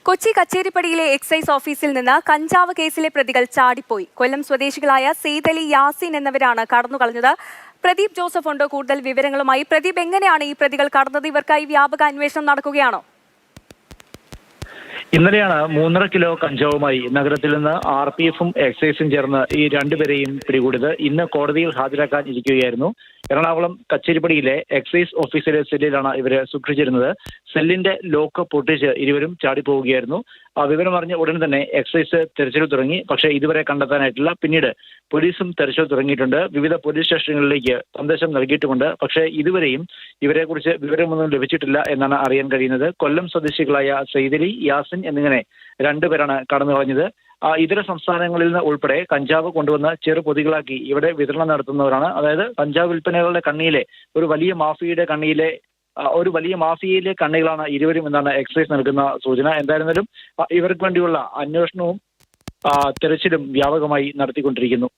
Kochi കച്ചേരിപ്പടിയിലെ excise ഓഫീസിൽ നിന്ന് കഞ്ചാവ് കേസിലെ പ്രതികൾ ചാടിപ്പോയി. കൊല്ലം സ്വദേശികളായ സെയ്തലി, യാസിൻ എന്നിവരാണ് കടന്നുകളഞ്ഞത്. പ്രദീപ് ജോസഫ് ഉണ്ട് കൂടുതൽ വിവരങ്ങളുമായി. പ്രദീപ്, എങ്ങനെയാണ് ഈ പ്രതികൾ കടന്നത്? ഇവർക്കായി വ്യാപക അന്വേഷണം നടക്കുകയാണോ? ഇന്നലെയാണ് 3.5 കിലോ കഞ്ചാവുമായി നഗരത്തിൽ നിന്ന് RPF-ഉം എക്സൈസും ചേർന്ന് ഈ രണ്ടുപേരെയും പിടികൂടിയത്. ഇന്ന് കോടതിയിൽ ഹാജരാക്കാൻ ഇരിക്കുകയായിരുന്നു. എറണാകുളം കച്ചേരിപ്പടിയിലെ എക്സൈസ് ഓഫീസിലെ സെല്ലിലാണ് ഇവരെ സൂക്ഷിച്ചിരുന്നത്. സെല്ലിന്റെ ലോക്ക് പൊട്ടിച്ച് ഇരുവരും ചാടിപ്പോവുകയായിരുന്നു. വിവരം അറിഞ്ഞ ഉടൻ തന്നെ എക്സൈസ് തെരച്ചിൽ തുടങ്ങി. പക്ഷേ ഇതുവരെ കണ്ടെത്താനായിട്ടില്ല. പിന്നീട് പോലീസും തെരച്ചിൽ തുടങ്ങിയിട്ടുണ്ട്. വിവിധ പോലീസ് സ്റ്റേഷനുകളിലേക്ക് സന്ദേശം നൽകിയിട്ടുമുണ്ട്. പക്ഷേ ഇതുവരെയും ഇവരെക്കുറിച്ച് വിവരമൊന്നും ലഭിച്ചിട്ടില്ല എന്നാണ് അറിയാൻ കഴിയുന്നത്. കൊല്ലം സ്വദേശികളായ സെയ്തലി, യാസിൻ എന്നിങ്ങനെ രണ്ടുപേരാണ് കടന്നു കളഞ്ഞത്. ഇതര സംസ്ഥാനങ്ങളിൽ നിന്ന് ഉൾപ്പെടെ കഞ്ചാവ് കൊണ്ടുവന്ന് ചെറു പൊതികളാക്കി ഇവിടെ വിതരണം നടത്തുന്നവരാണ്. അതായത് കഞ്ചാവ് വിൽപ്പനകളുടെ കണ്ണിയിലെ ഒരു വലിയ മാഫിയയിലെ കണ്ണികളാണ് ഇരുവരും എന്നാണ് എക്സൈസ് നൽകുന്ന സൂചന. എന്തായിരുന്നാലും ഇവർക്ക് വേണ്ടിയുള്ള അന്വേഷണവും തെരച്ചിലും വ്യാപകമായി നടത്തിക്കൊണ്ടിരിക്കുന്നു.